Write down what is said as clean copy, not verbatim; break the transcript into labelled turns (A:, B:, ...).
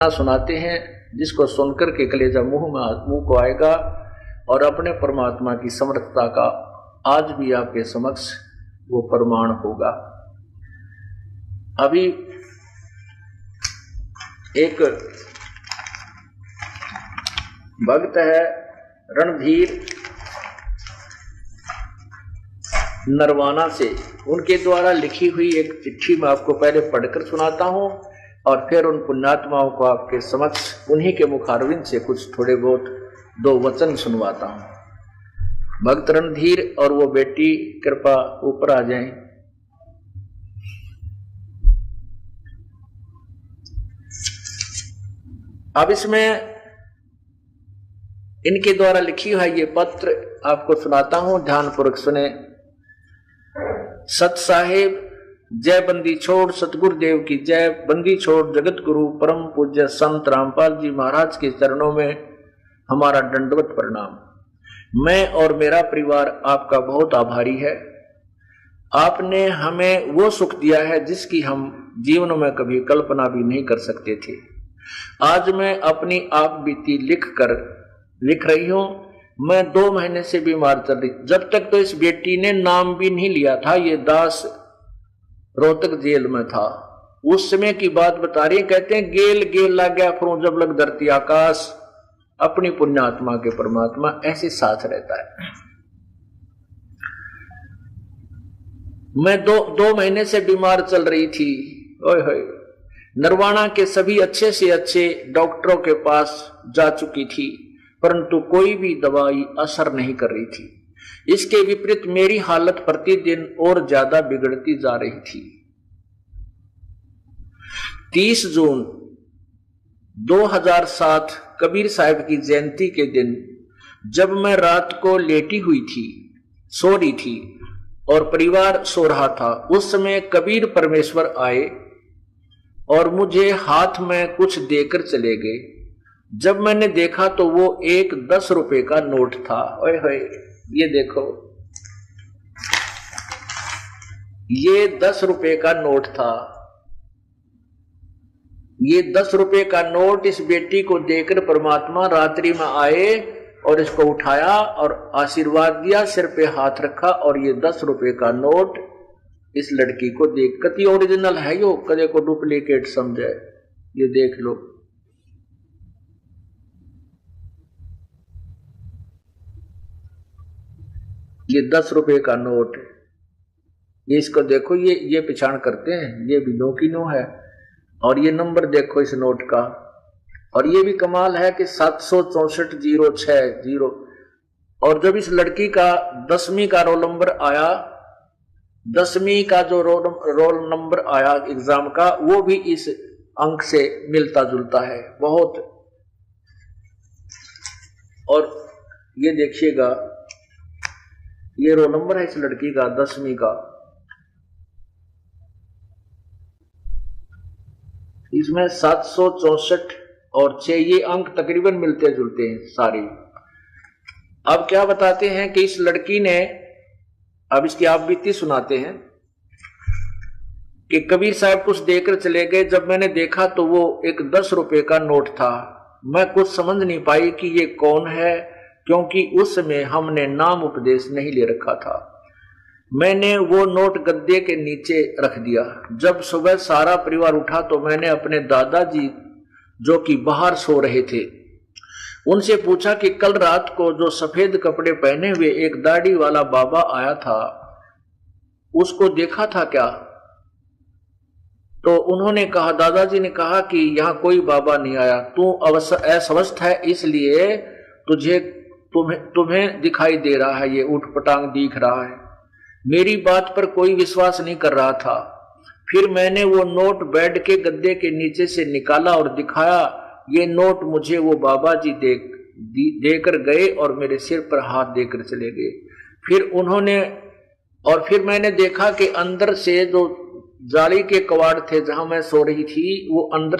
A: सुनाते हैं जिसको सुनकर के कलेजा मुंह को आएगा और अपने परमात्मा की समर्थता का आज भी आपके समक्ष वो प्रमाण होगा। अभी एक भक्त है रणधीर नरवाना से, उनके द्वारा लिखी हुई एक चिट्ठी मैं आपको पहले पढ़कर सुनाता हूं और फिर उन पुण्यात्माओं को आपके समक्ष उन्हीं के मुखारविंद से कुछ थोड़े बहुत दो वचन सुनवाता हूं। भक्त रणधीर और वो बेटी कृपा ऊपर आ जाएं। अब इसमें इनके द्वारा लिखी हुई ये पत्र आपको सुनाता हूं, ध्यानपूर्वक सुने। सत साहेब जय बंदी छोड़ सतगुरुदेव की जय। बंदी छोड़ जगत गुरु परम पूज्य संत रामपाल जी महाराज के चरणों में हमारा दंडवत प्रणाम। मैं और मेरा परिवार आपका बहुत आभारी है। आपने हमें वो सुख दिया है जिसकी हम जीवन में कभी कल्पना भी नहीं कर सकते थे। आज मैं अपनी आप बीती लिख रही हूं। मैं 2 महीने से बीमार चल रही, जब तक तो इस बेटी ने नाम भी नहीं लिया था। ये दास रोहतक जेल में था, उस समय की बात बता रही। कहते हैं गेल गेल लग गया फिर जब लग धरती आकाश। अपनी पुण्यात्मा के परमात्मा ऐसे साथ रहता है। मैं दो महीने से बीमार चल रही थी। ओए होए, नरवाना के सभी अच्छे से अच्छे डॉक्टरों के पास जा चुकी थी, परंतु कोई भी दवाई असर नहीं कर रही थी। इसके विपरीत मेरी हालत प्रतिदिन और ज्यादा बिगड़ती जा रही थी। 30 जून 2007 कबीर साहब की जयंती के दिन जब मैं रात को लेटी हुई थी, सो रही थी और परिवार सो रहा था, उस समय कबीर परमेश्वर आए और मुझे हाथ में कुछ देकर चले गए। जब मैंने देखा तो वो एक 10 रुपए का नोट था। ओए होए, ये देखो, ये 10 रुपए का नोट था। ये 10 रुपए का नोट इस बेटी को देकर परमात्मा रात्रि में आए और इसको उठाया और आशीर्वाद दिया, सिर पे हाथ रखा और ये 10 रुपए का नोट इस लड़की को देख, कति ओरिजिनल है यो, कदे को डुप्लीकेट समझे। ये देख लो, ये 10 रुपए का नोट। ये इसको देखो, ये पहचान करते हैं, ये भी 2 की 9 है। और ये नंबर देखो इस नोट का। और ये भी कमाल है कि 764,060। और जब इस लड़की का 10वीं का रोल नंबर आया, 10वीं का जो रोल नंबर आया एग्जाम का, वो भी इस अंक से मिलता जुलता है बहुत। और ये देखिएगा, ये रोल नंबर है इस लड़की का 10वीं का। इसमें 764 और 6 ये अंक तकरीबन मिलते जुलते हैं सारे। अब क्या बताते हैं कि इस लड़की ने, अब इसकी आप बीती सुनाते हैं कि कबीर साहब कुछ देकर चले गए। जब मैंने देखा तो वो एक 10 रुपए का नोट था। मैं कुछ समझ नहीं पाई कि ये कौन है, क्योंकि उस समय हमने नाम उपदेश नहीं ले रखा था। मैंने वो नोट गद्दे के नीचे रख दिया। जब सुबह सारा परिवार उठा तो मैंने अपने दादाजी जो कि बाहर सो रहे थे उनसे पूछा कि कल रात को जो सफेद कपड़े पहने हुए एक दाढ़ी वाला बाबा आया था, उसको देखा था क्या? तो उन्होंने कहा, दादाजी ने कहा कि यहां कोई बाबा नहीं आया, तू अस्वस्थ है इसलिए तुम्हें दिखाई दे रहा है, ये उठपटांग दिख रहा है। मेरी बात पर कोई विश्वास नहीं कर रहा था। फिर मैंने वो नोट बेड के गद्दे के नीचे से निकाला और दिखाया। ये नोट मुझे वो बाबा जी देकर गए और मेरे सिर पर हाथ देकर चले गए। फिर मैंने देखा कि अंदर से जो जाली के कवाड़ थे जहां मैं सो रही थी, वो अंदर